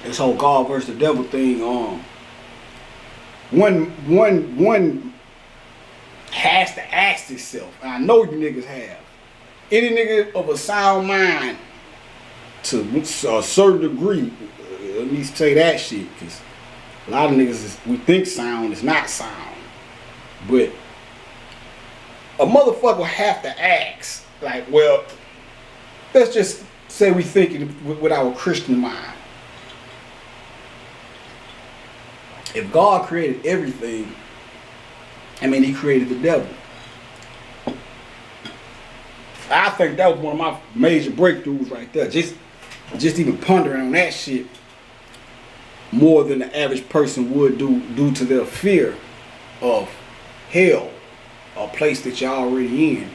this whole God versus the devil thing, one has to ask itself, and I know you niggas have. Any nigga of a sound mind to a certain degree, let me say that shit, because a lot of niggas we think sound is not sound. But a motherfucker have to ask, like, well, let's just say we think it with our Christian mind. If God created everything, I mean, he created the devil. I think that was one of my major breakthroughs right there. Just even pondering on that shit more than the average person would do due to their fear of hell, a place that you're already in.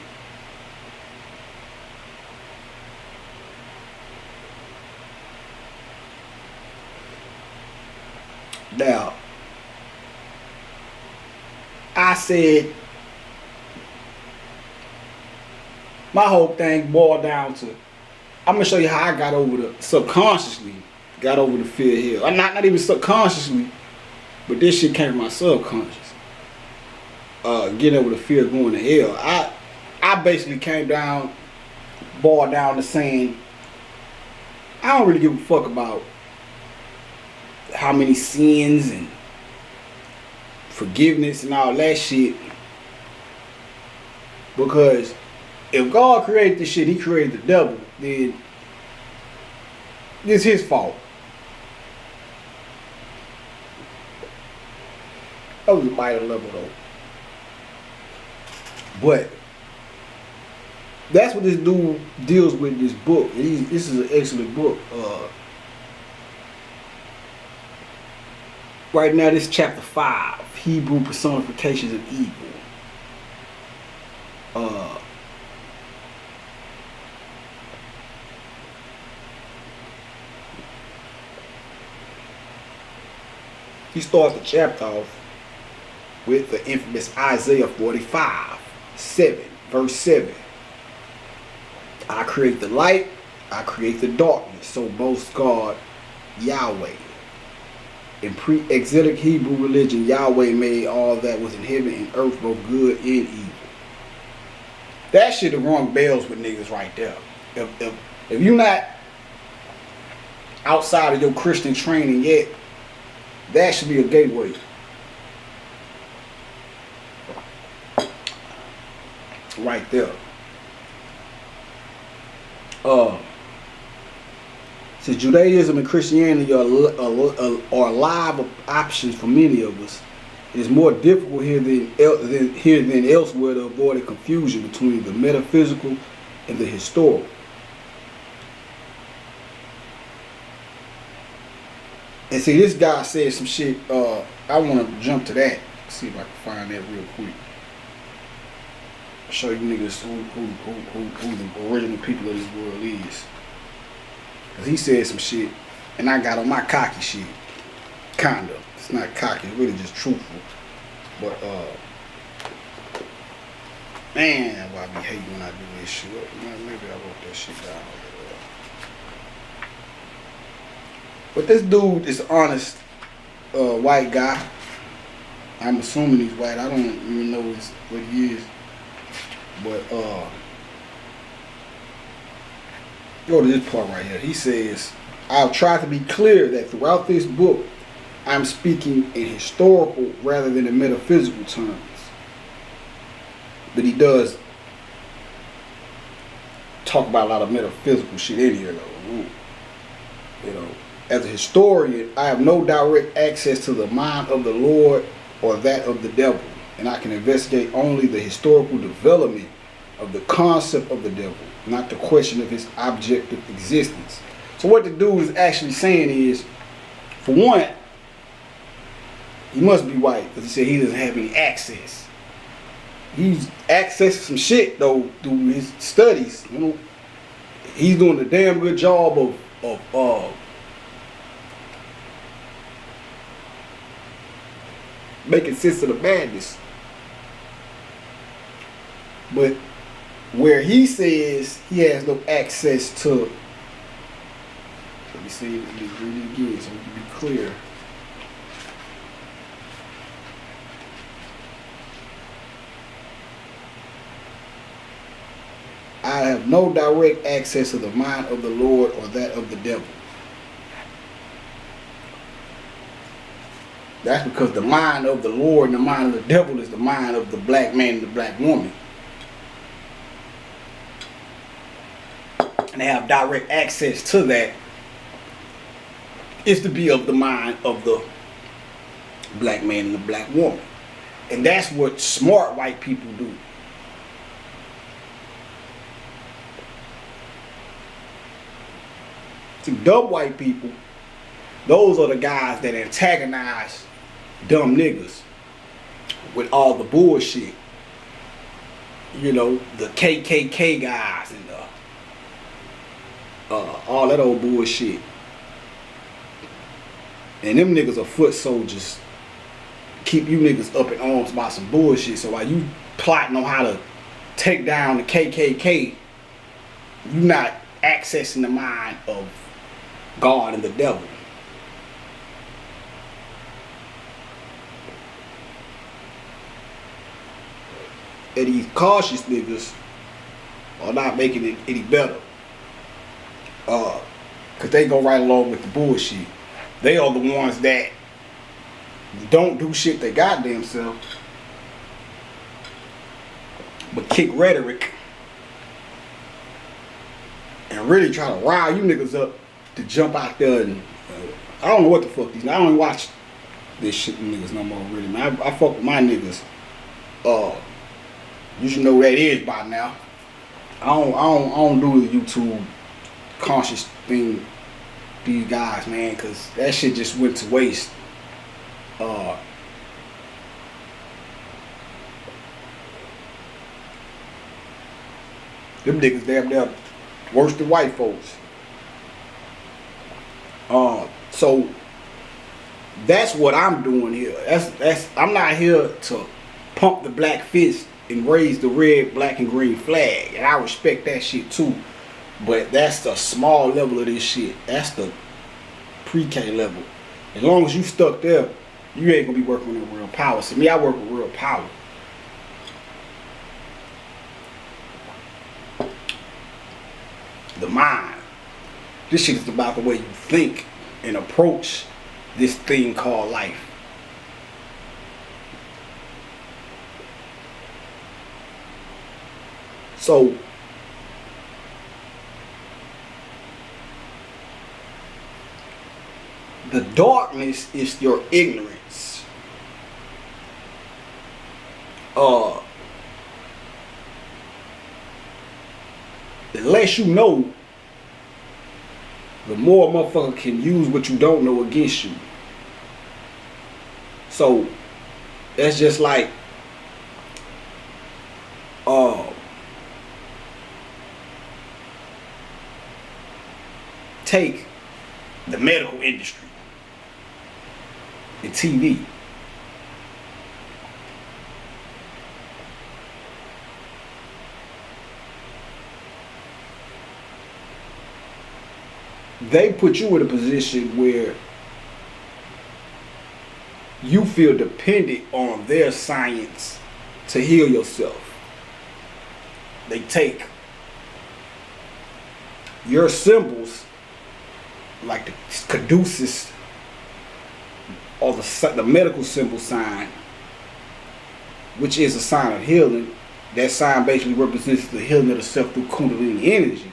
Now, I said my whole thing boiled down to, I'm gonna show you how I got over the subconsciously got over the fear of hell. Not even subconsciously, but this shit came from my subconscious. Getting over the fear of going to hell. I basically boiled down to saying I don't really give a fuck about how many sins and forgiveness and all that shit, because if God created this shit, he created the devil, then it's his fault. That was a minor level though. But that's what this dude deals with in this book. This is an excellent book. Right now, this is chapter 5, Hebrew personifications of evil. He starts the chapter off with the infamous Isaiah 45:7, verse 7. I create the light, I create the darkness, so boasts God, Yahweh. In pre-exilic Hebrew religion, Yahweh made all that was in heaven and earth, both good and evil. That shit have rung bells with niggas right there. If you're not outside of your Christian training yet, that should be a gateway. Right there. Since Judaism and Christianity are live options for many of us, it is more difficult here than elsewhere to avoid a confusion between the metaphysical and the historical. And see, this guy said some shit. I want to jump to that. See if I can find that real quick. Show you niggas who the original people of this world is. Cause he said some shit, and I got on my cocky shit. Kinda. It's not cocky. It's really just truthful. But man, I be hating when I do this shit. Maybe I wrote that shit down. But this dude is an honest white guy. I'm assuming he's white. I don't even know what he is. But go to this part right here. He says, I'll try to be clear that throughout this book, I'm speaking in historical rather than in metaphysical terms. But he does talk about a lot of metaphysical shit in here, though. You know, as a historian, I have no direct access to the mind of the Lord or that of the devil, and I can investigate only the historical development of the concept of the devil, not the question of his objective existence. So what the dude is actually saying is, for one, he must be white, because he said he doesn't have any access. He's accessing some shit though through his studies. You know, he's doing a damn good job of making sense of the madness. But where he says he has no access to, let me see, let me read it again so we can be clear. I have no direct access to the mind of the Lord or that of the devil. That's because the mind of the Lord and the mind of the devil is the mind of the black man and the black woman. And they have direct access to that is to be of the mind of the black man and the black woman. And that's what smart white people do. See, dumb white people, those are the guys that antagonize dumb niggas with all the bullshit. You know, the KKK guys and all that old bullshit. And them niggas are foot soldiers. Keep you niggas up in arms about some bullshit. So while you plotting on how to take down the KKK, you not accessing the mind of God and the devil. And these cautious niggas are not making it any better. Cause they go right along with the bullshit. They are the ones that don't do shit they goddamn self, but kick rhetoric and really try to rile you niggas up to jump out there and I don't know what the fuck these. I don't even watch this shit niggas no more really, man. I fuck with my niggas. You should know who that is by now. I don't do the YouTube conscious thing, these guys, man, cause that shit just went to waste. Them niggas damn near worse than white folks. So that's what I'm doing here. That's I'm not here to pump the black fist and raise the red, black, and green flag. And I respect that shit too. But that's the small level of this shit. That's the pre-K level. As long as you stuck there, you ain't gonna be working with real power. See me, I work with real power. The mind. This shit is about the way you think and approach this thing called life. So the darkness is your ignorance. The less you know, the more a motherfucker can use what you don't know against you. So that's just like take the medical industry and TV. They put you in a position where you feel dependent on their science to heal yourself. They take your symbols, like the caduceus or the medical symbol sign, which is a sign of healing. That sign basically represents the healing of the self through Kundalini energy.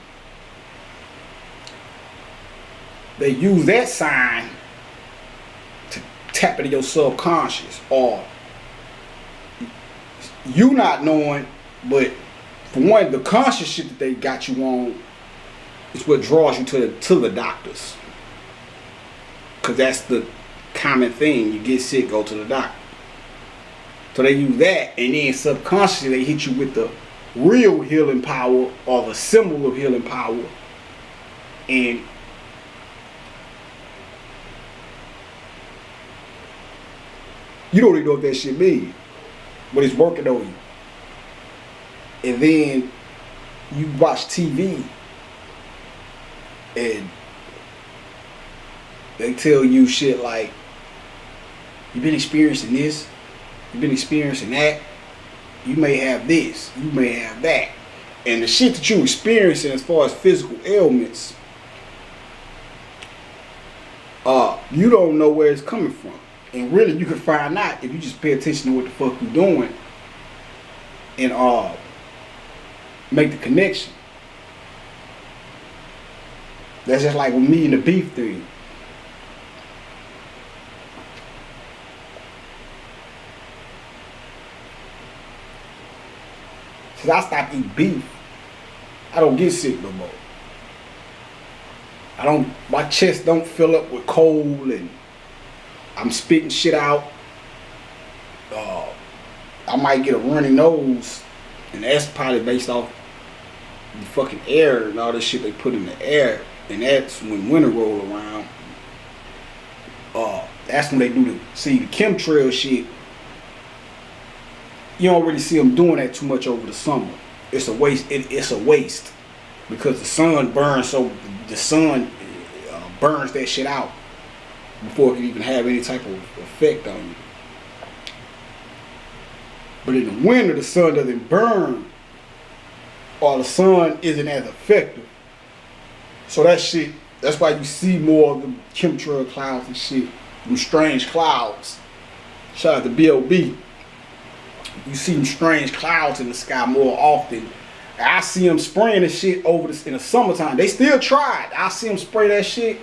They use that sign to tap into your subconscious, or you not knowing, but for one, the conscious shit that they got you on is what draws you to the doctors. Cause that's the common thing. You get sick, go to the doctor. So they use that, and then subconsciously they hit you with the real healing power or the symbol of healing power, and you don't even know what that shit means, but it's working on you. And then you watch TV and They tell you shit like, you've been experiencing this, you've been experiencing that, you may have this, you may have that. And the shit that you're experiencing as far as physical ailments, you don't know where it's coming from. And really, you can find out if you just pay attention to what the fuck you're doing and make the connection. That's just like with me and the beef thing. Since I stopped eating beef, I don't get sick no more. My chest don't fill up with cold and I'm spitting shit out. I might get a runny nose, and that's probably based off the fucking air and all this shit they put in the air. And that's when winter roll around. That's when they do the chemtrail shit. You don't really see them doing that too much over the summer. It's a waste. It's a waste because the sun burns. So the sun burns that shit out before it can even have any type of effect on you. But in the winter, the sun doesn't burn, or the sun isn't as effective. So that shit, that's why you see more of the chemtrail clouds and shit, them strange clouds. Shout out to B.O.B. You see them strange clouds in the sky more often. I see them spraying the shit over in the summertime. They still tried. I see them spray that shit,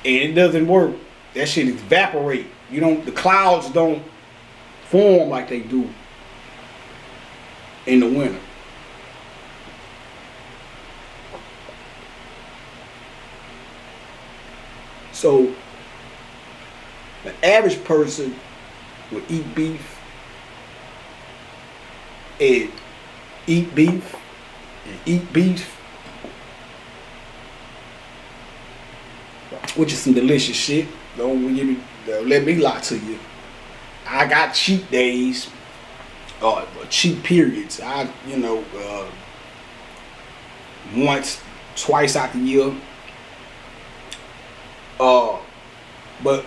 and it doesn't work. That shit evaporate. The clouds don't form like they do in the winter. So the average person would eat beef and eat beef and eat beef, which is some delicious shit. Don't let me lie to you. I got cheat days, cheat periods. Once, twice out the year. But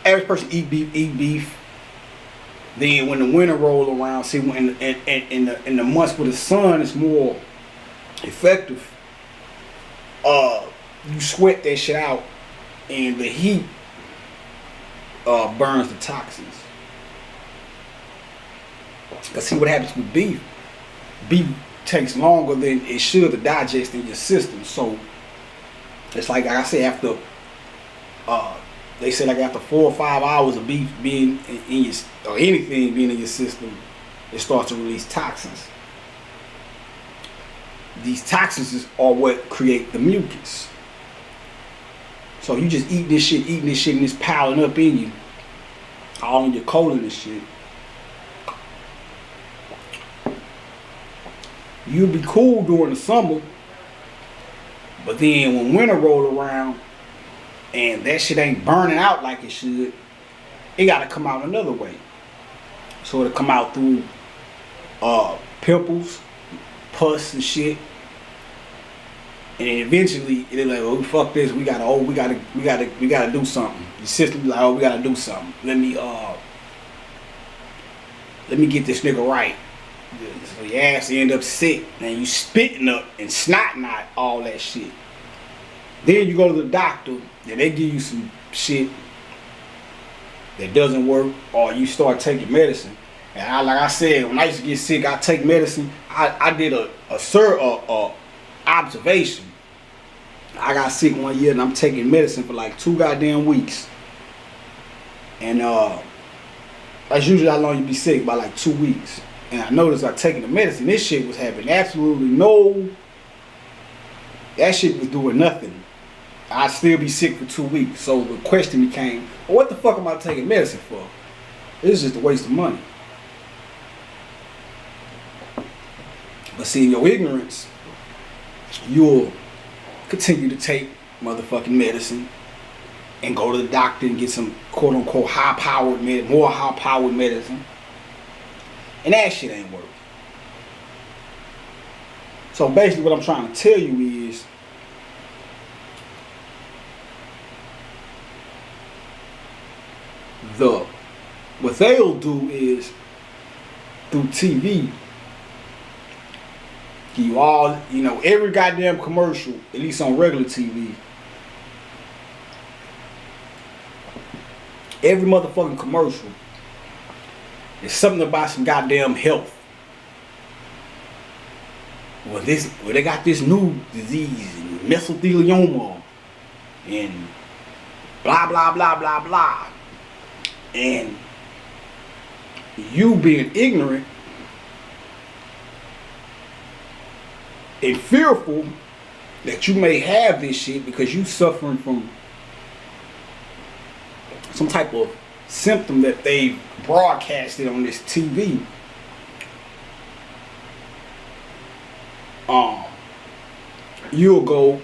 average person eat beef. Then when the winter roll around, see when in the months where the sun is more effective, you sweat that shit out, and the heat burns the toxins. Cause see what happens with beef. Beef takes longer than it should to digest in your system. So it's like I say, after they say like after 4 or 5 hours of beef being in your, or anything being in your system, it starts to release toxins. These toxins are what create the mucus. So you just eating this shit, and it's piling up in you, all in your colon and shit. You'll be cool during the summer, but then when winter roll around and that shit ain't burning out like it should, it gotta come out another way. So it'll come out through pimples, pus and shit. And then eventually it'll like, oh fuck this, we gotta do something. The system like, oh, we gotta do something. Let me get this nigga right. So your ass end up sick, and you spitting up and snotting out all that shit. Then you go to the doctor, and they give you some shit that doesn't work, or you start taking medicine. And like I said, when I used to get sick, I take medicine. I did a observation. I got sick one year, and I'm taking medicine for like 2 goddamn weeks. And that's usually how long you be sick, by like 2 weeks. And I noticed I taking the medicine, this shit was having absolutely that shit was doing nothing. I'd still be sick for 2 weeks. So the question became, well, what the fuck am I taking medicine for? This is just a waste of money. But see, in your ignorance, you'll continue to take motherfucking medicine and go to the doctor and get some quote unquote more high powered medicine. And that shit ain't working. So basically what I'm trying to tell you is, what they'll do is through TV, you all, you know, every goddamn commercial, at least on regular TV, every motherfucking commercial is something about some goddamn health. Well, they got this new disease, mesothelioma, and blah blah blah blah blah, and you being ignorant and fearful that you may have this shit because you suffering from some type of symptom that they broadcasted on this TV. You'll go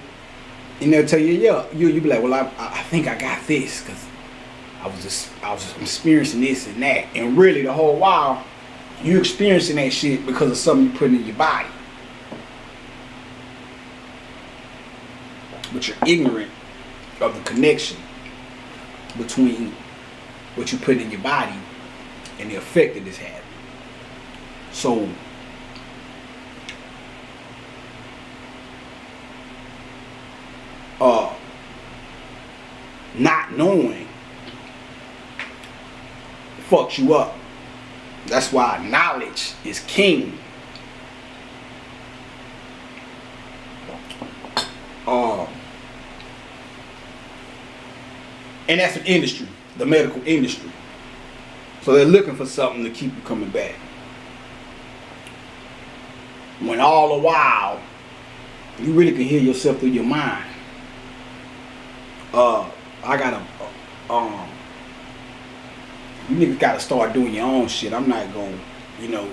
and they'll tell you, yeah, you'll be like, well, I think I got this because I was just experiencing this and that, and really the whole while you experiencing that shit because of something you put in your body, but you're ignorant of the connection between what you put in your body and the effect that it's having. So not knowing fucks you up. That's why knowledge is king. And that's an industry, the medical industry. So they're looking for something to keep you coming back. When all the while, you really can hear yourself through your mind. You niggas gotta start doing your own shit. I'm not gonna, you know,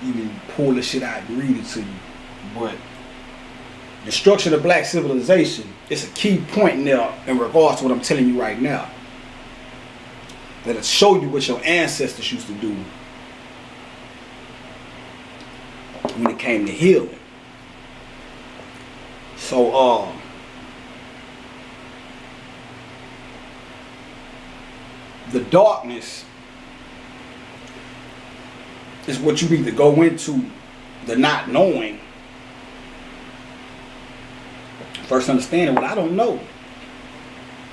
even pull the shit out and read it to you. But destruction of black civilization is a key point now in regards to what I'm telling you right now. That'll show you what your ancestors used to do when it came to healing. So the darkness is what you need to go into, the not knowing. First understanding what I don't know.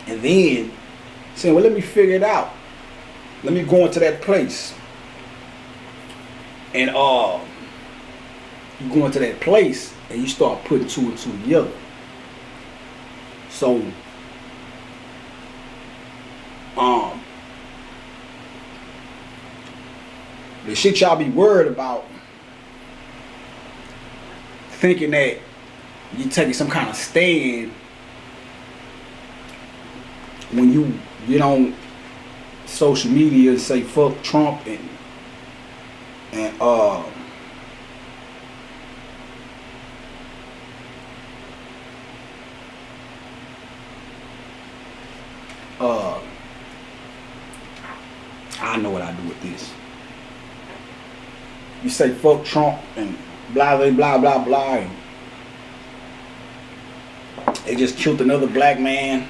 And then saying, well, let me figure it out. Let me go into that place. And you go into that place and you start putting two and two together. So the shit y'all be worried about, thinking that you taking some kind of stand when you get on social media and say fuck Trump and I know what I do with this. You say fuck Trump and blah blah blah blah blah, and they just killed another black man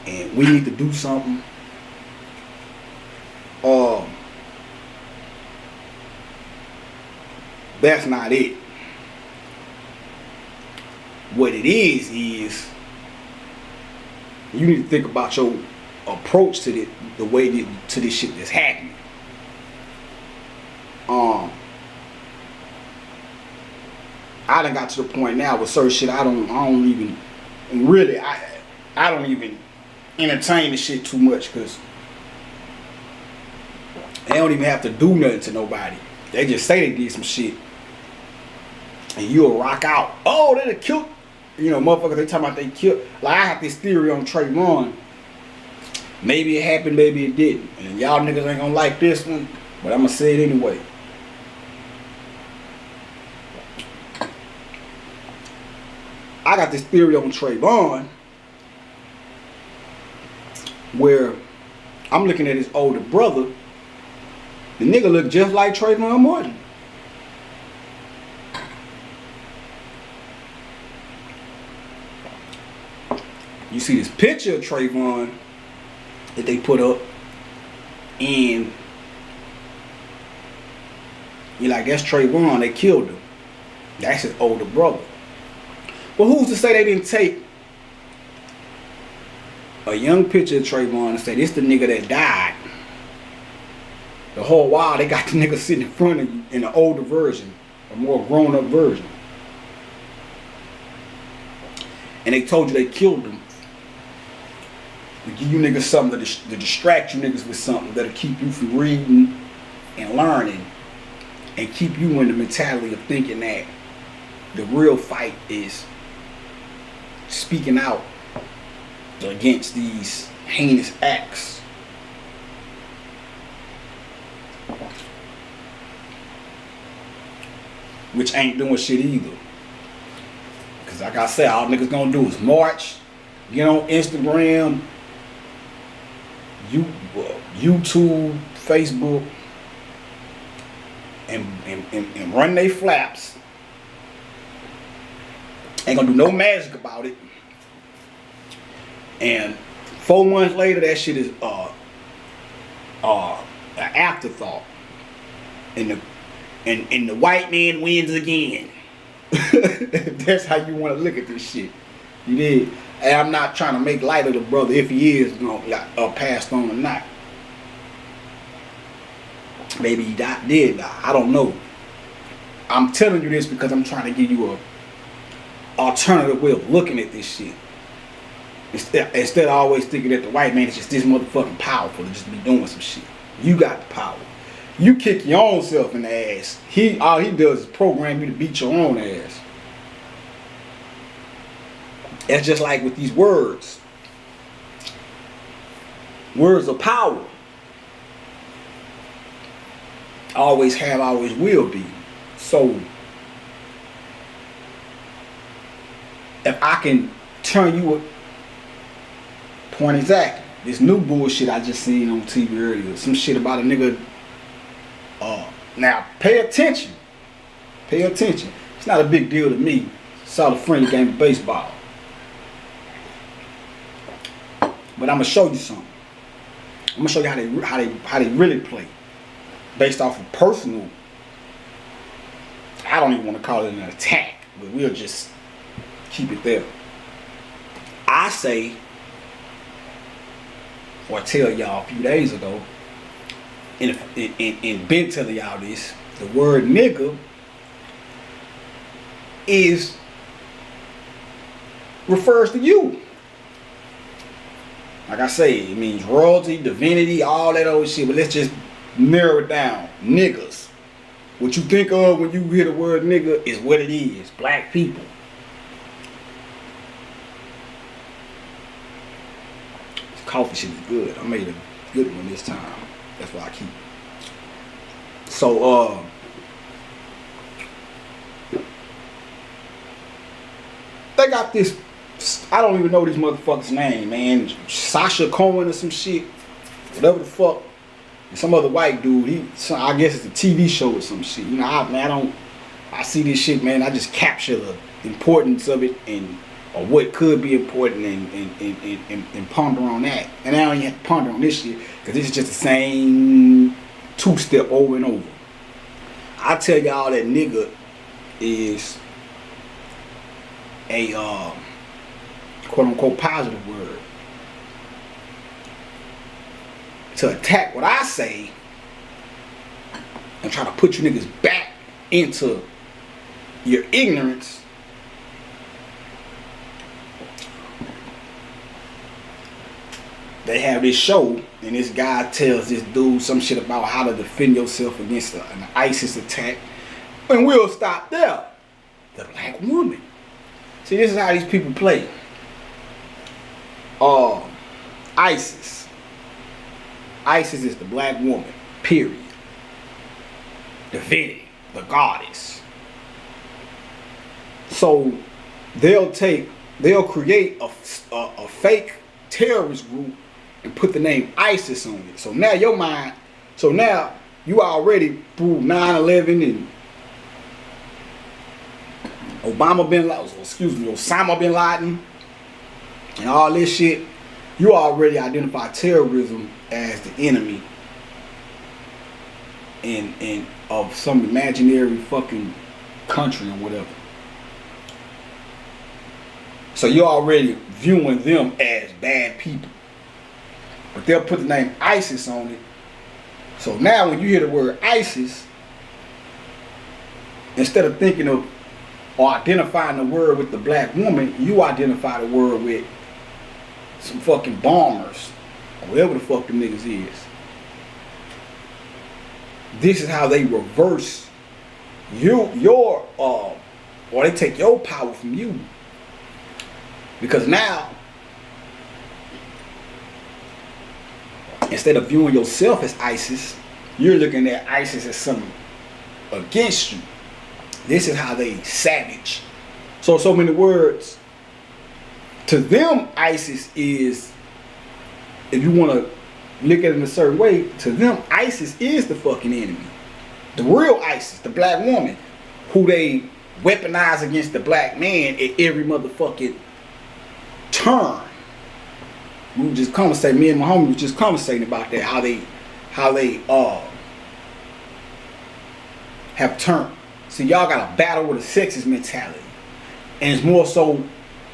and we need to do something. That's not it. What it is you need to think about your approach to the way to this shit that's happening. I done got to the point now with certain shit I don't even really I don't even entertain the shit too much, because they don't even have to do nothing to nobody. They just say they did some shit and you'll rock out. Oh, they done killed, you know, motherfuckers, they talking about they killed. Like, I have this theory on Trayvon. Maybe it happened, maybe it didn't. And y'all niggas ain't gonna like this one, but I'm gonna say it anyway. I got this theory on Trayvon where I'm looking at his older brother. The nigga look just like Trayvon Martin. You see this picture of Trayvon that they put up, and you're like, that's Trayvon, they killed him. That's his older brother. Well, who's to say they didn't take a young picture of Trayvon and say, this the nigga that died? The whole while they got the nigga sitting in front of you in an older version, a more grown-up version. And they told you they killed him. To give you niggas something to distract you niggas with something that'll keep you from reading and learning, and keep you in the mentality of thinking that the real fight is speaking out against these heinous acts. Which ain't doing shit either. Cause like I said, all niggas gonna do is march, get on Instagram, YouTube, Facebook, and run they flaps. Ain't gonna do no magic about it. And 4 months later, that shit is an afterthought. And the white man wins again. That's how you want to look at this shit. You did. And I'm not trying to make light of the brother if he is passed on or not. Maybe he did die. I don't know. I'm telling you this because I'm trying to give you a alternative way of looking at this shit. Instead of always thinking that the white man is just this motherfucking powerful to just be doing some shit. You got the power. You kick your own self in the ass. All he does is program you to beat your own ass. It's just like with these words. Words of power. Always have, always will be. So, if I can turn you a point exact, this new bullshit I just seen on TV earlier, some shit about a nigga. Now, pay attention. Pay attention. It's not a big deal to me. Saw the friendly game of baseball. But I'm gonna show you something. I'm gonna show you how they really play, based off of personal. I don't even want to call it an attack, but we'll just keep it there. I say, or tell y'all a few days ago, and been telling y'all this, the word nigga refers to you. Like I say, it means royalty, divinity, all that old shit, but let's just narrow it down. Niggas. What you think of when you hear the word nigga is what it is. Black people. This coffee shit is good. I made a good one this time. That's why I keep it. So, they got this, I don't even know this motherfucker's name, man. Sasha Cohen or some shit. Whatever the fuck. Some other white dude. I guess it's a TV show or some shit. You know, I see this shit, man. I just capture the importance of it or what could be important and ponder on that. And I don't even have to ponder on this shit because this is just the same two-step over and over. I tell y'all that nigga is a quote-unquote positive word. To attack what I say and try to put you niggas back into your ignorance. They have this show and this guy tells this dude some shit about how to defend yourself against an ISIS attack. And we'll stop there. The black woman. See, this is how these people play. ISIS. ISIS is the black woman, period. Divinity, the goddess. So they'll create a fake terrorist group and put the name ISIS on it. So now your mind, you already through 9/11 and Osama bin Laden, and all this shit, you already identify terrorism as the enemy and of some imaginary fucking country or whatever. So you're already viewing them as bad people. But they'll put the name ISIS on it. So now when you hear the word ISIS, instead of thinking of or identifying the word with the black woman, you identify the word with some fucking bombers or whatever the fuck the niggas is. This is how they reverse or they take your power from you. Because now, instead of viewing yourself as ISIS, you're looking at ISIS as something against you. This is how they savage. So many words. To them, ISIS is, if you want to look at it in a certain way, to them, ISIS is the fucking enemy. The real ISIS, the black woman, who they weaponize against the black man at every motherfucking turn. We were just conversating, me and my homie was just conversating about that, how they have turned. See, y'all got a battle with a sexist mentality. And it's more so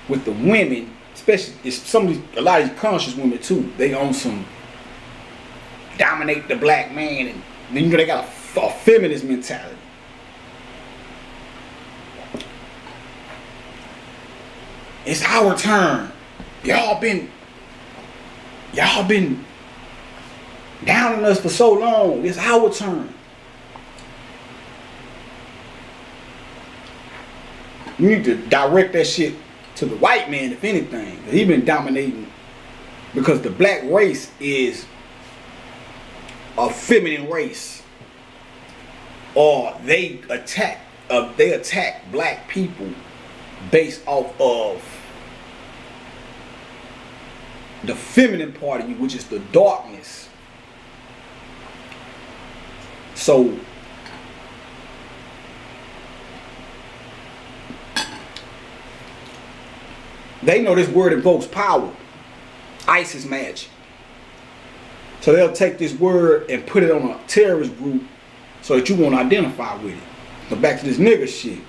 with the women, especially it's a lot of these conscious women too. They own some dominate the black man, and then they got a feminist mentality. It's our turn. Y'all been down on us for so long. It's our turn. You need to direct that shit to the white man, if anything. He been dominating because the black race is a feminine race, or they attack black people based off of the feminine part of you, which is the darkness. So they know this word invokes power. ISIS magic. So they'll take this word and put it on a terrorist group so that you won't identify with it. But back to this nigga shit.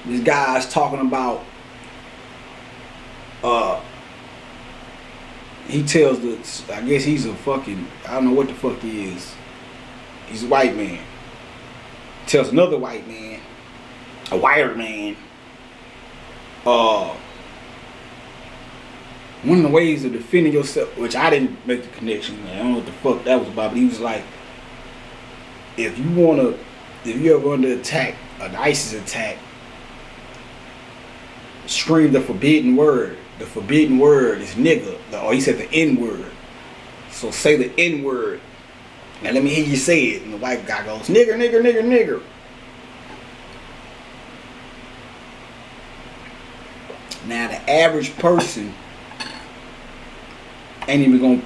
This guy's talking about he tells I guess he's a fucking, I don't know what the fuck he is. He's a white man. Tells another white man, a whiter man, one of the ways of defending yourself, which I didn't make the connection, man. I don't know what the fuck that was about, but he was like, if you ever under attack, an ISIS attack, scream the forbidden word. The forbidden word is nigga, or he said the N word. So say the N word. Now let me hear you say it. And the white guy goes, nigger, nigger, nigger, nigger. Now the average person ain't even gonna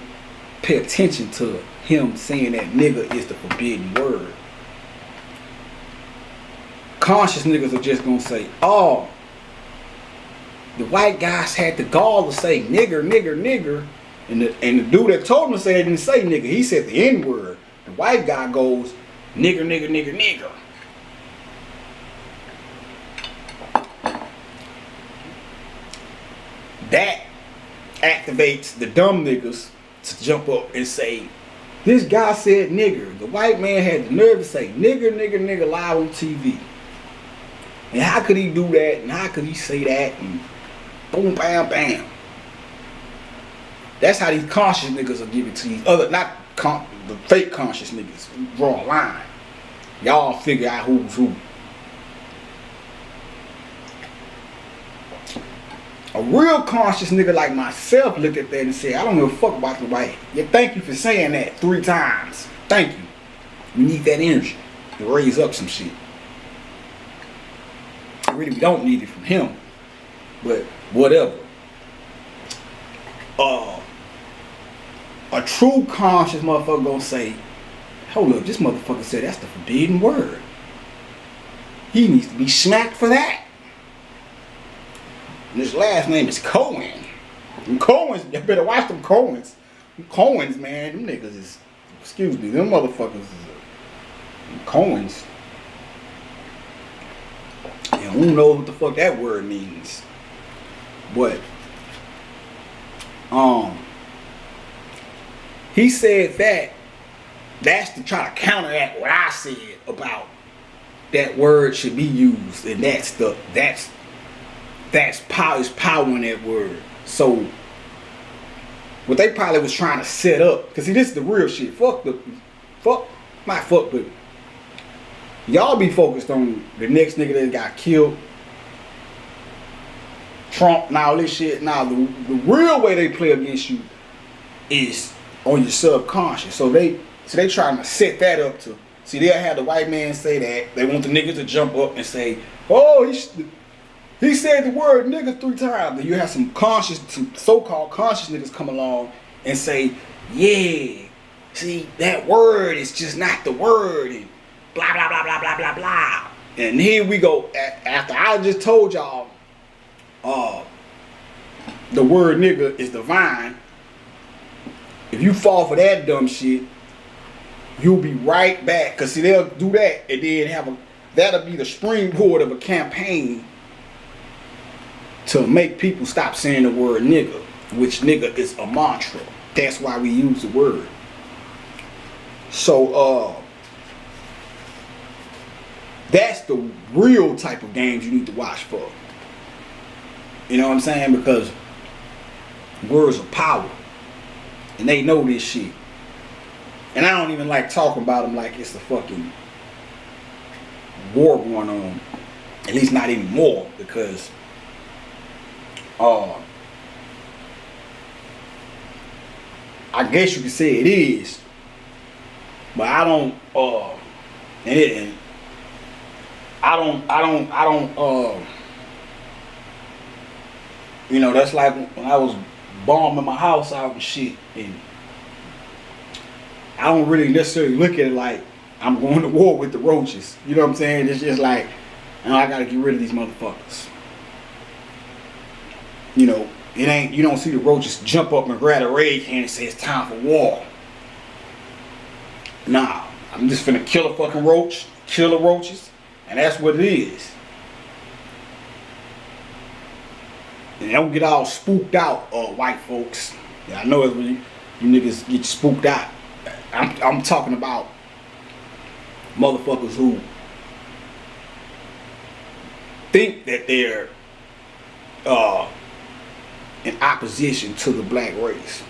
pay attention to him saying that nigga is the forbidden word. Conscious niggas are just gonna say, oh, the white guys had the gall to say nigger, nigger, nigger. And the dude that told him to say it didn't say nigger. He said the N word. The white guy goes, nigger, nigger, nigger, nigger. That activates the dumb niggas to jump up and say, this guy said nigger. The white man had the nerve to say nigger, nigger, nigger live on TV. And how could he do that? And how could he say that? And boom, bam, bam. That's how these conscious niggas are giving to these other, not the fake conscious niggas. Draw a line. Y'all figure out who's who. A real conscious nigga like myself looked at that and said, I don't give a fuck about the white. Yeah, thank you for saying that 3 times. Thank you. We need that energy to raise up some shit. Really, we don't need it from him. But whatever. A true conscious motherfucker gonna say, hold up, this motherfucker said that's the forbidden word. He needs to be smacked for that. And his last name is Cohen. Them Cohens, you better watch them Cohens. Them Cohens, man, them niggas is, excuse me, them motherfuckers is Cohens. And who knows what the fuck that word means. But, he said that's to try to counteract what I said about that word should be used, and that's power, is power in that word. So what they probably was trying to set up, because see, this is the real shit. But y'all be focused on the next nigga that got killed, Trump and all this shit. Now the real way they play against you is on your subconscious. So they trying to set that up to, see, they'll have the white man say that. They want the niggas to jump up and say, oh, he said the word nigga 3 times. Then you have some so-called conscious niggas come along and say, yeah, see, that word is just not the word, and blah, blah, blah, blah, blah, blah, blah. And here we go. After I just told y'all, the word nigga is divine. If you fall for that dumb shit, you'll be right back. Because see, they'll do that and then that'll be the springboard of a campaign to make people stop saying the word nigga, which nigga is a mantra. That's why we use the word. So, that's the real type of games you need to watch for. You know what I'm saying? Because words are power. And they know this shit. And I don't even like talking about them like it's a fucking war going on. At least not anymore. Because I guess you could say it is. But I don't you know, that's like when I was bombing my house out and shit, and I don't really necessarily look at it like I'm going to war with the roaches. You know what I'm saying? It's just like, you know, I gotta get rid of these motherfuckers. You know, it ain't, you don't see the roaches jump up and grab a raid can and say it's time for war. Nah, I'm just finna kill a fucking roach, kill the roaches, and that's what it is. And don't get all spooked out, white folks. Yeah, I know it's when you niggas get spooked out. I'm talking about motherfuckers who think that they're in opposition to the black race.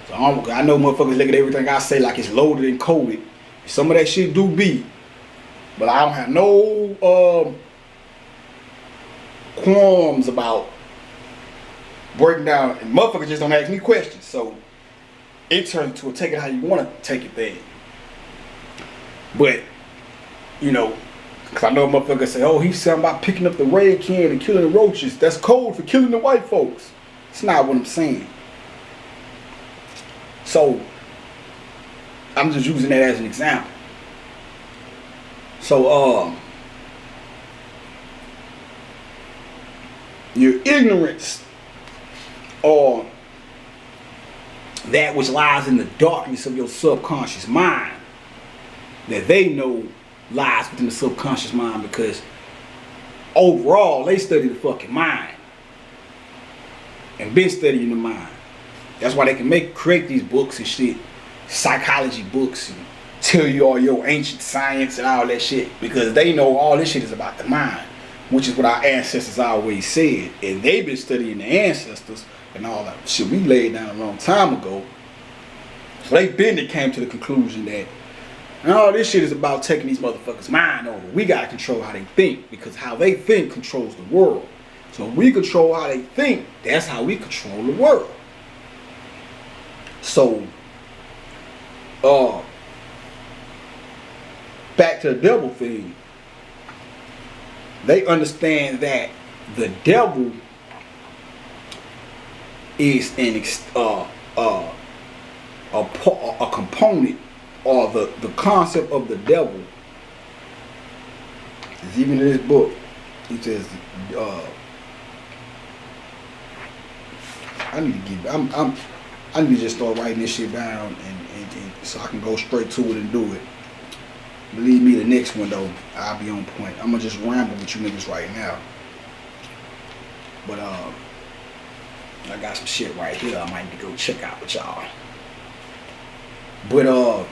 So I know motherfuckers look at everything I say like it's loaded and coded. Some of that shit do be, but I don't have no qualms about breaking down, and motherfuckers just don't ask me questions, so it turns into a take it how you want to take it thing. But you know, cause I know motherfuckers say, oh, he's something about picking up the raid can and killing the roaches. That's code for killing the white folks. It's not what I'm saying. So I'm just using that as an example. So your ignorance, or that which lies in the darkness of your subconscious mind, that they know lies within the subconscious mind, because overall they study the fucking mind and been studying the mind. That's why they can create these books and shit, psychology books, and tell you all your ancient science and all that shit, because they know all this shit is about the mind, which is what our ancestors always said. And they've been studying the ancestors and all that shit we laid down a long time ago. So they came to the conclusion that all this shit is about taking these motherfuckers' mind over. We gotta control how they think, because how they think controls the world. So if we control how they think, that's how we control the world. So back to the devil thing. They understand that the devil is a component, or the concept of the devil is even in this book. He says I need to get. I need to just start writing this shit down and so I can go straight to it and do it. Believe me, the next one though, I'll be on point. I'm gonna just ramble with you niggas right now. But I got some shit right here I might need to go check out with y'all. But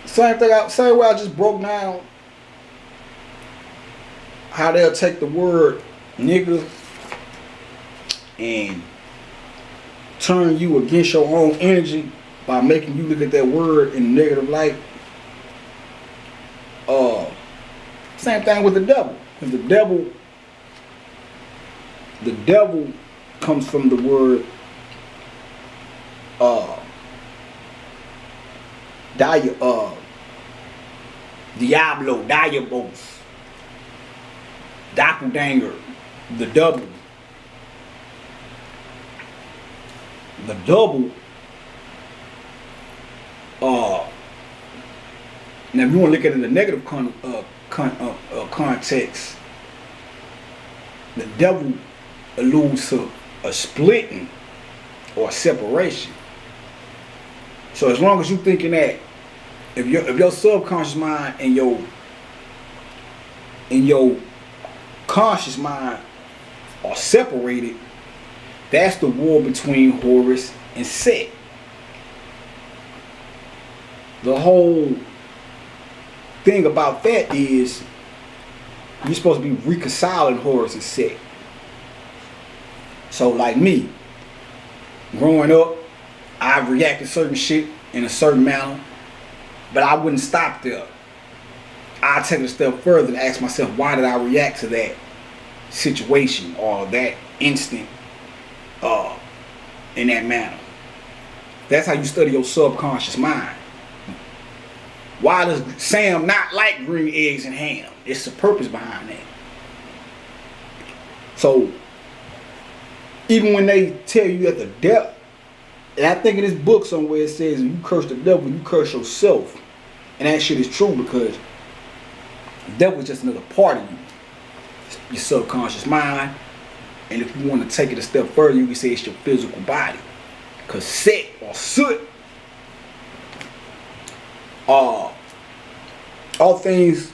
same way I just broke down how they'll take the word nigga and turn you against your own energy by making you look at that word in a negative light. Same thing with the devil. Because the devil comes from the word Diablo, Diabos, Doppelganger, the double. The double, now if you want to look at it in the negative context, the devil alludes to a splitting or a separation. So as long as you're thinking that, if your subconscious mind and your conscious mind are separated, that's the war between Horus and Set. The whole thing about that is you're supposed to be reconciling Horus and Set. So like me, growing up, I reacted to certain shit in a certain manner, but I wouldn't stop there. I'd take it a step further and ask myself, why did I react to that situation or that instant in that manner? That's how you study your subconscious mind. Why does Sam not like green eggs and ham? It's the purpose behind that. So even when they tell you at the depth, and I think in this book somewhere it says, you curse the devil, you curse yourself. And that shit is true, because the devil is just another part of you, your subconscious mind. And if you want to take it a step further, you can say it's your physical body. Because Set or Soot, all things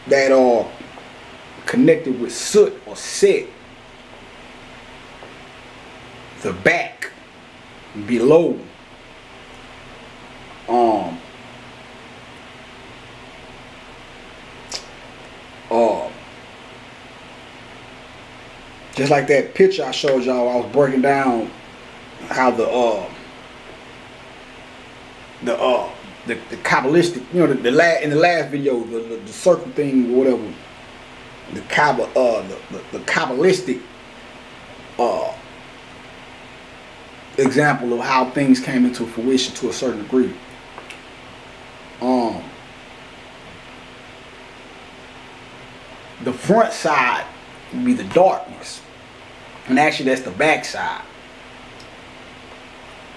that are connected with Soot or Set, the back, below, just like that picture I showed y'all, I was breaking down how the Kabbalistic, you know, in the last video, the circle thing or whatever, the Kabbalistic example of how things came into fruition to a certain degree. The front side would be the darkness, and actually that's the back side.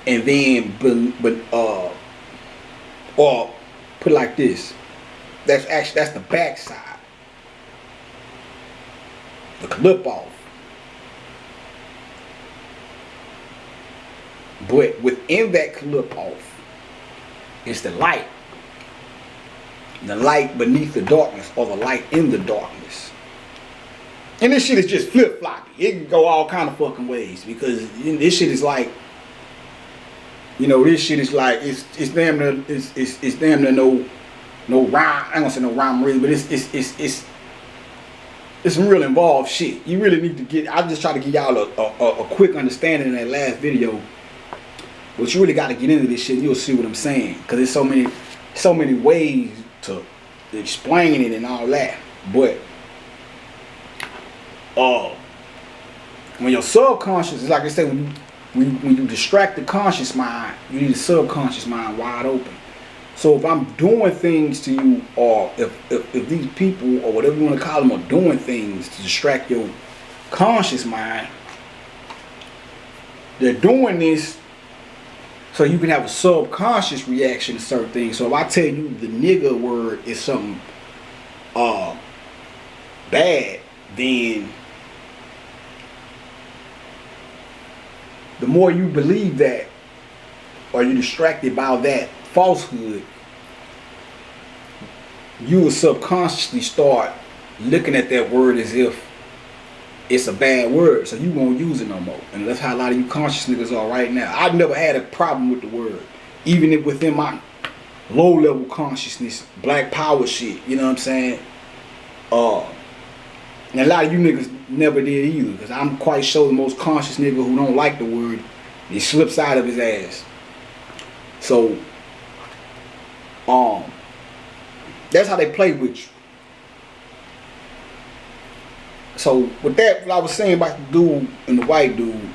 And then, or put it like this, that's the back side, the clip off. But within that clip off is the light beneath the darkness, or the light in the darkness. And this shit is just flip floppy. It can go all kind of fucking ways, because this shit is like, you know, this shit is like, it's damn near, it's damn near no rhyme. I ain't gonna say no rhyme really, but it's some real involved shit. You really need to get. I just try to give y'all a quick understanding in that last video, but you really got to get into this shit. And you'll see what I'm saying, because there's so many ways to explain it and all that. But when your subconscious is, like I said, when you distract the conscious mind, you need the subconscious mind wide open. So if I'm doing things to you, or if these people, or whatever you want to call them, are doing things to distract your conscious mind, they're doing this so you can have a subconscious reaction to certain things. So if I tell you the nigga word is something bad, then the more you believe that, or you're distracted by that falsehood, you will subconsciously start looking at that word as if it's a bad word, so you won't use it no more. And that's how a lot of you conscious niggas are right now. I've never had a problem with the word, even if within my low level consciousness, black power shit, you know what I'm saying? And a lot of you niggas never did either, because I'm quite sure the most conscious nigga who don't like the word, he slips out of his ass. So, that's how they play with you. So with that, what I was saying about the dude and the white dude,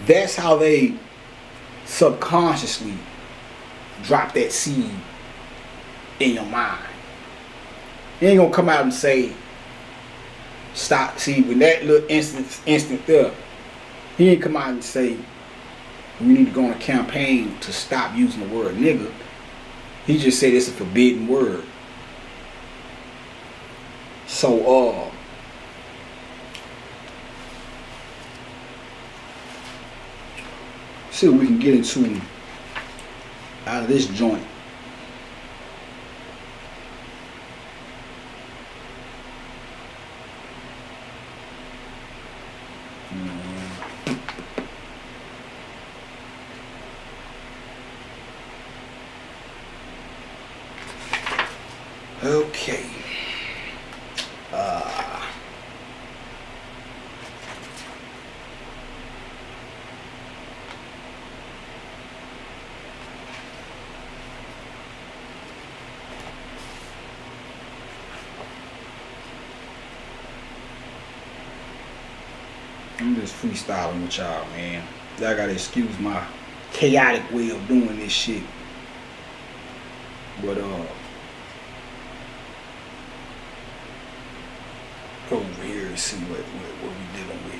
that's how they subconsciously drop that seed in your mind. He ain't gonna come out and say, stop. See, when that little instant there, he ain't come out and say, we need to go on a campaign to stop using the word nigga. He just said it's a forbidden word. So, see what we can get into out of this joint. Okay. I'm just freestyling with y'all, man. Y'all gotta excuse my chaotic way of doing this shit. But go over here and see what we dealing with.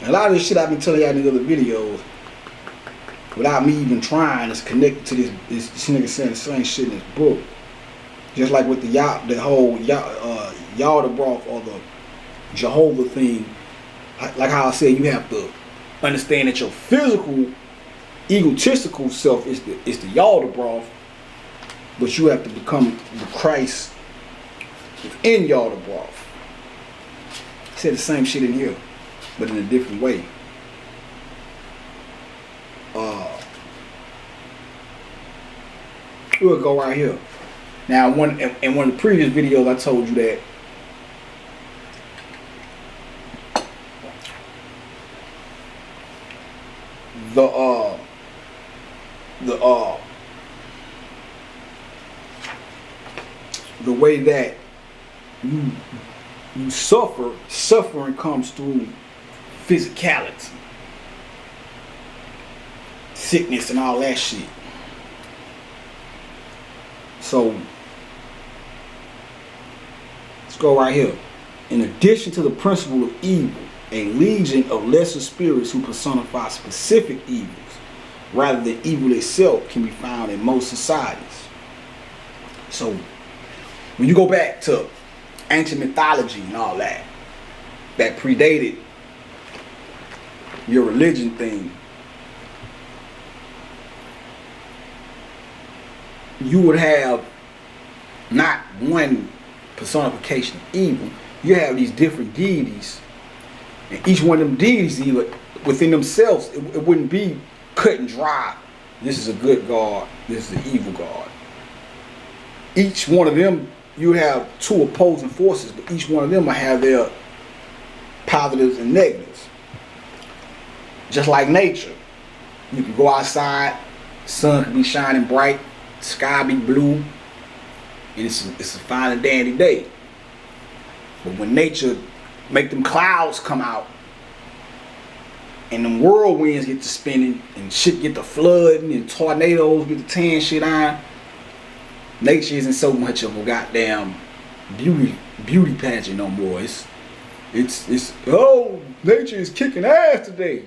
A lot of this shit I've been telling y'all in the other videos, without me even trying, is connected to this nigga saying the same shit in his book. Just like with the whole Yaldabaoth or the Jehovah thing, like how I said, you have to understand that your physical, egotistical self is the Yaldabaoth, but you have to become the Christ within Yaldabaoth. I said the same shit in here, but in a different way. We'll go right here. Now, in one of the previous videos, I told you that the way that you suffering comes through physicality, sickness, and all that shit. So let's go right here. In addition to the principle of evil, a legion of lesser spirits who personify specific evils rather than evil itself can be found in most societies. So when you go back to ancient mythology and all that predated your religion thing, you would have not one personification of evil. You have these different deities, and each one of them deities, within themselves, it wouldn't be cut and dry. This is a good god, this is an evil god. Each one of them, you have two opposing forces, but each one of them will have their positives and negatives. Just like nature, you can go outside, sun can be shining bright, sky be blue, and it's a fine and dandy day. But when nature make them clouds come out and them whirlwinds get to spinning and shit get to flooding and tornadoes get to tearing shit on, nature isn't so much of a goddamn beauty pageant no more. It's oh, nature is kicking ass today.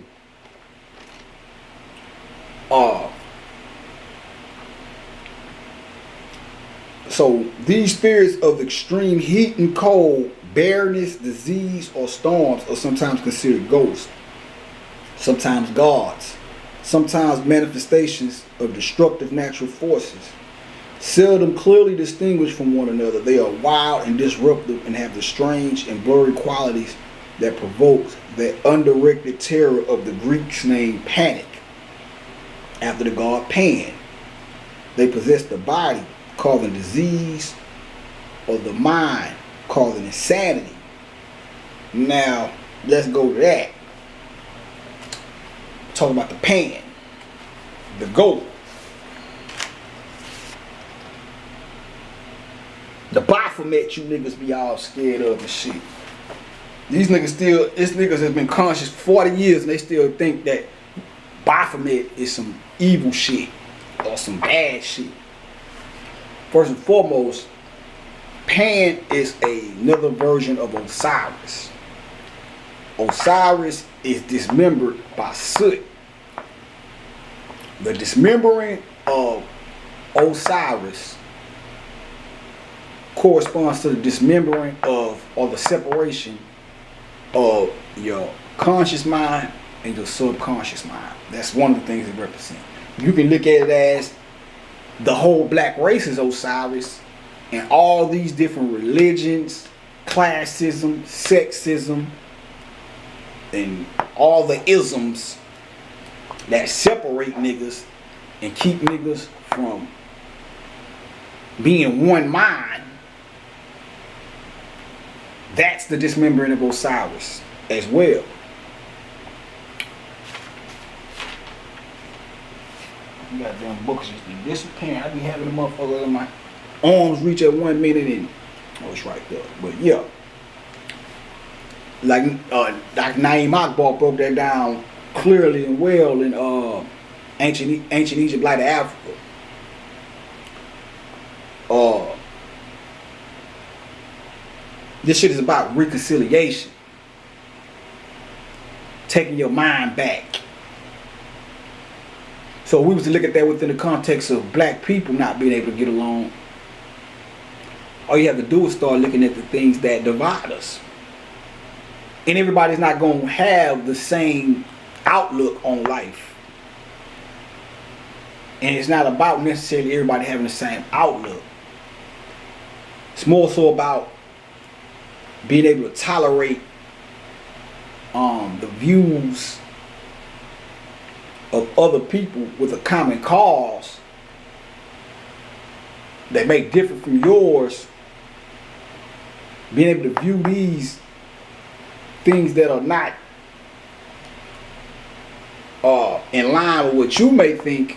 So these spirits of extreme heat and cold, bareness, disease, or storms are sometimes considered ghosts, sometimes gods, sometimes manifestations of destructive natural forces. Seldom clearly distinguished from one another, they are wild and disruptive and have the strange and blurry qualities that provoked the undirected terror of the Greeks named Panic, after the god Pan. They possess the body, causing disease, or the mind, causing insanity. Now, let's go to that. Talk about the Pan, the goat, the Baphomet you niggas be all scared of and shit. These niggas this niggas has been conscious for 40 years and they still think that Baphomet is some evil shit or some bad shit. First and foremost, Pan is another version of Osiris. Osiris is dismembered by soot. The dismembering of Osiris corresponds to the dismembering of, or the separation of, your conscious mind and your subconscious mind. That's one of the things it represents. You can look at it as the whole black race is Osiris, and all these different religions, classism, sexism, and all the isms that separate niggas and keep niggas from being one mind. That's the dismembering of Osiris as well. Goddamn books just be disappearing. I be having the motherfucker in my arms reach at 1 minute and it's right there. But yeah, like Naeem Akbar broke that down clearly and well in ancient Egypt, like Africa. This shit is about reconciliation, taking your mind back. So we was to look at that within the context of black people not being able to get along. All you have to do is start looking at the things that divide us. And everybody's not going to have the same outlook on life. And it's not about necessarily everybody having the same outlook. It's more so about being able to tolerate the views of other people with a common cause that may differ from yours, being able to view these things that are not in line with what you may think,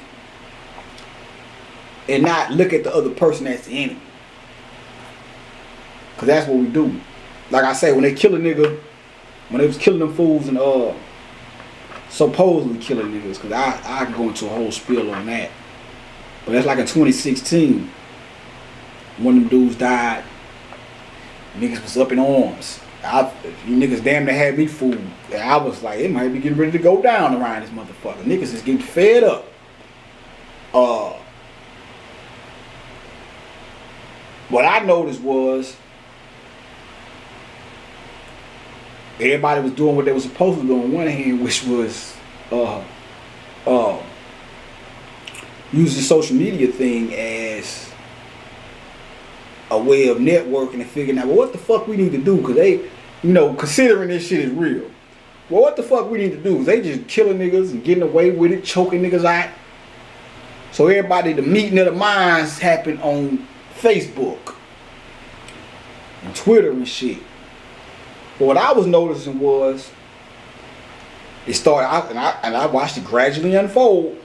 and not look at the other person as the enemy. Because that's what we do. Like I say, when they kill a nigga, when they was killing them fools and supposedly killing niggas, because I can go into a whole spiel on that. But that's like in 2016. One of them dudes died. Niggas was up in arms. You niggas damn near had me fooled. I was like, it might be getting ready to go down around this motherfucker. Niggas is getting fed up. What I noticed was everybody was doing what they were supposed to do on one hand, which was using the social media thing as a way of networking and figuring out, well, what the fuck we need to do, because they, considering this shit is real. Well, what the fuck we need to do? They just killing niggas and getting away with it, choking niggas out. So everybody, the meeting of the minds happened on Facebook and Twitter and shit. But what I was noticing was, it started out, and I watched it gradually unfold.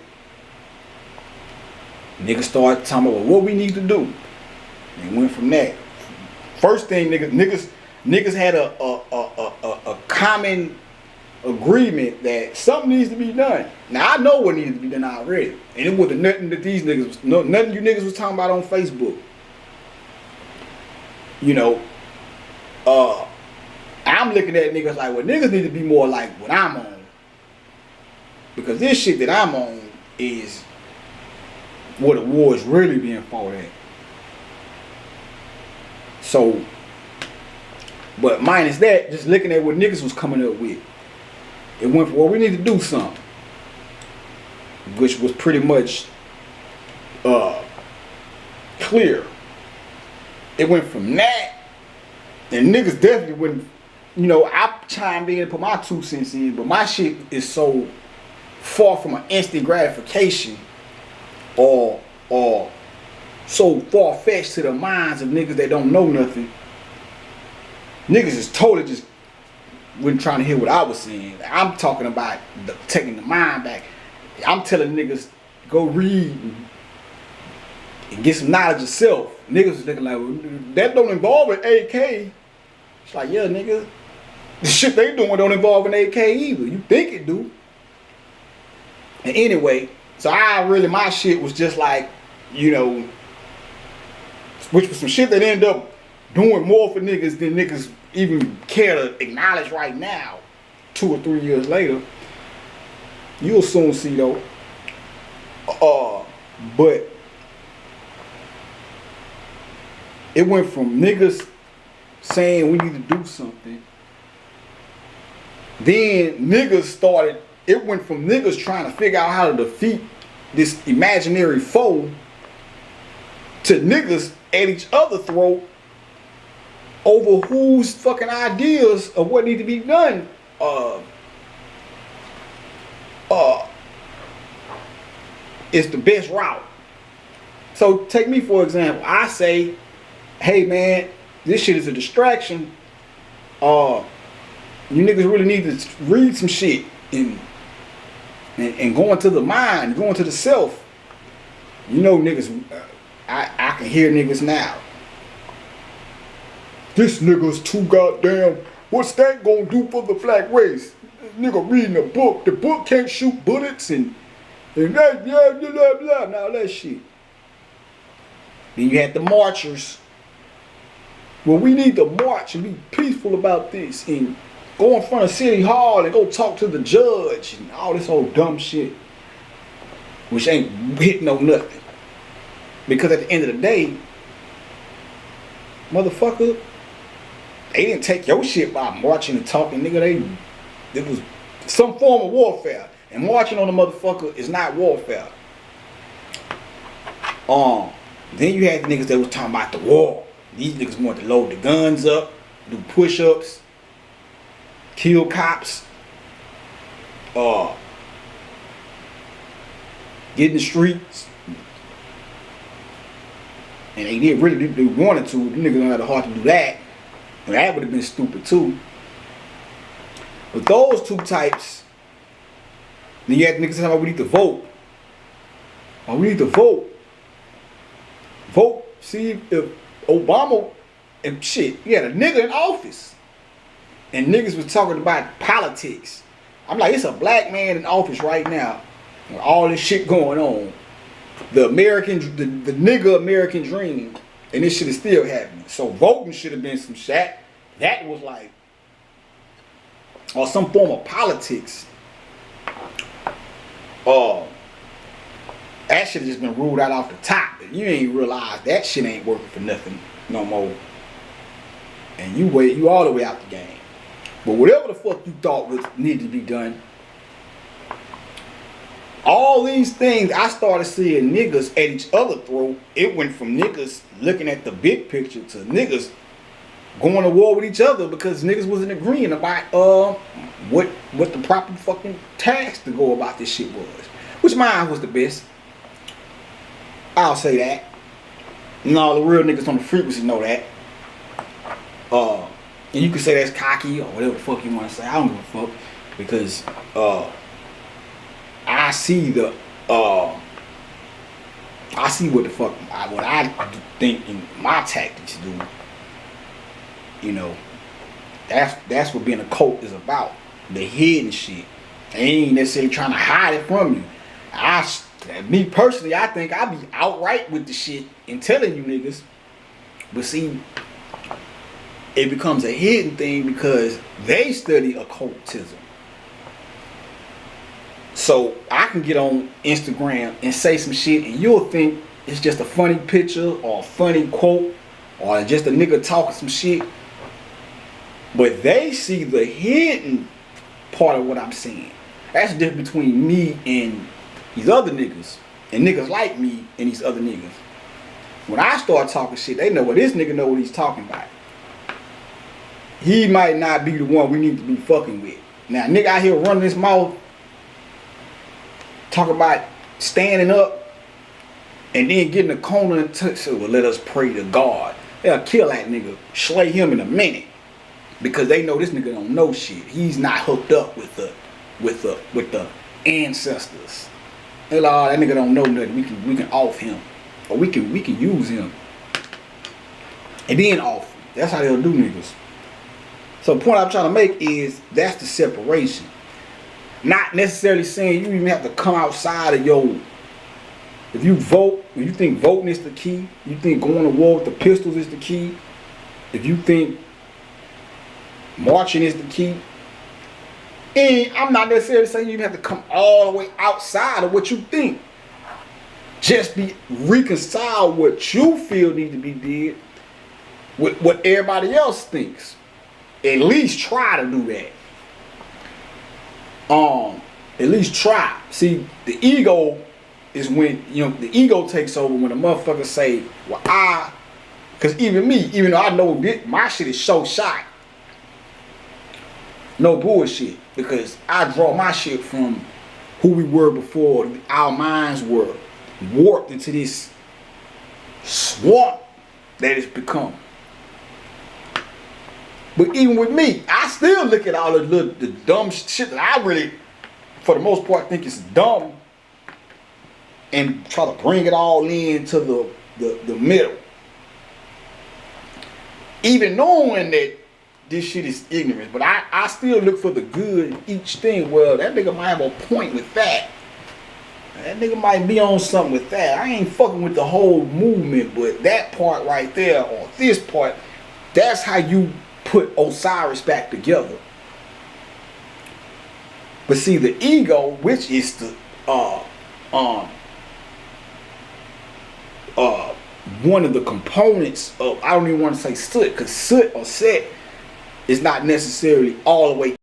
Niggas started talking about what we need to do. And went from that. First thing, niggas had a common agreement that something needs to be done. Now I know what needed to be done already, and it wasn't nothing that nothing you niggas was talking about on Facebook. You know, I'm looking at niggas like, well, niggas need to be more like what I'm on. Because this shit that I'm on is what the war is really being fought at. So, but minus that, just looking at what niggas was coming up with, it went from, well, we need to do something, which was pretty much clear. It went from that, and niggas definitely wouldn't, you know, I chimed in and put my 2 cents in, but my shit is so far from an instant gratification or so far-fetched to the minds of niggas that don't know nothing. Niggas is totally just wasn't trying to hear what I was saying. I'm talking about taking the mind back. I'm telling niggas, go read and get some knowledge of self. Niggas is looking like, well, that don't involve an AK. It's like, yeah, nigga, the shit they doing don't involve an AK either. You think it do. And anyway, so my shit was just like, you know, which was some shit that ended up doing more for niggas than niggas even care to acknowledge right now, 2 or 3 years later. You'll soon see though. But it went from niggas saying we need to do something. Then niggas started, it went from niggas trying to figure out how to defeat this imaginary foe to niggas at each other's throat over whose fucking ideas of what need to be done is the best route. So take me for example. I say, hey man, this shit is a distraction. You niggas really need to read some shit and go into the mind, go into the self. You know niggas, I can hear niggas now. This nigga's too goddamn, what's that gonna do for the black race? This nigga reading a book, the book can't shoot bullets and that, blah, blah, blah, and all that shit. Then you had the marchers. Well, we need to march and be peaceful about this and go in front of City Hall and go talk to the judge and all this old dumb shit, which ain't hitting no nothing. Because at the end of the day, motherfucker, they didn't take your shit by marching and talking, nigga. It was some form of warfare. And marching on a motherfucker is not warfare. Then you had the niggas that was talking about the war. These niggas wanted to load the guns up, do push-ups, kill cops, get in the streets. And they did really, they wanted to. The niggas don't have the heart to do that. And that would have been stupid too. But those two types, then you had the niggas talking about we need to vote. Oh, we need to vote. Vote, see if Obama and shit, you had a nigga in office. And niggas was talking about politics. I'm like, it's a black man in office right now. With all this shit going on. The nigga American dream. And this shit is still happening. So voting should have been some shit. That was like, or some form of politics. That shit has just been ruled out off the top. You ain't realize that shit ain't working for nothing no more. And you all the way out the game. But whatever the fuck you thought was needed to be done, all these things I started seeing niggas at each other throat. It went from niggas looking at the big picture to niggas going to war with each other because niggas wasn't agreeing about what the proper fucking task to go about this shit was. Which mine was the best. I'll say that. And all the real niggas on the frequency know that. And you can say that's cocky or whatever the fuck you want to say. I don't give a fuck. Because I see what the fuck what I think in my tactics do. You know, that's what being a cult is about. The hidden shit. They ain't necessarily trying to hide it from you. Me personally, I think I be outright with the shit and telling you niggas. But see, it becomes a hidden thing because they study occultism. So I can get on Instagram and say some shit and you'll think it's just a funny picture or a funny quote or just a nigga talking some shit. But they see the hidden part of what I'm saying. That's the difference between me and these other niggas. And niggas like me and these other niggas. When I start talking shit, they know what this nigga know what he's talking about. He might not be the one we need to be fucking with. Now, nigga out here running his mouth, talking about standing up, and then getting a corner and say, well, let us pray to God. They'll kill that nigga, slay him in a minute, because they know this nigga don't know shit. He's not hooked up with the ancestors. They're like, oh, that nigga don't know nothing. We can off him, or we can use him, and then off him. That's how they'll do niggas. So the point I'm trying to make is that's the separation. Not necessarily saying you even have to come outside of your. If you vote, if you think voting is the key, you think going to war with the pistols is the key, if you think marching is the key, and I'm not necessarily saying you even have to come all the way outside of what you think. Just be reconcile what you feel needs to be did with what everybody else thinks. At least try to do that. At least try. See, the ego is when, you know, the ego takes over when a motherfucker say, well, because even me, even though I know this, my shit is so shot. No bullshit. Because I draw my shit from who we were before our minds were warped into this swamp that it's become. But even with me, I still look at all the dumb shit that I really, for the most part, think is dumb, and try to bring it all into the middle. Even knowing that this shit is ignorant, but I still look for the good in each thing. Well, that nigga might have a point with that. That nigga might be on something with that. I ain't fucking with the whole movement, but that part right there, or this part, that's how you put Osiris back together. But see, the ego, which is the one of the components of, I don't even want to say soot, because soot or set is not necessarily all the way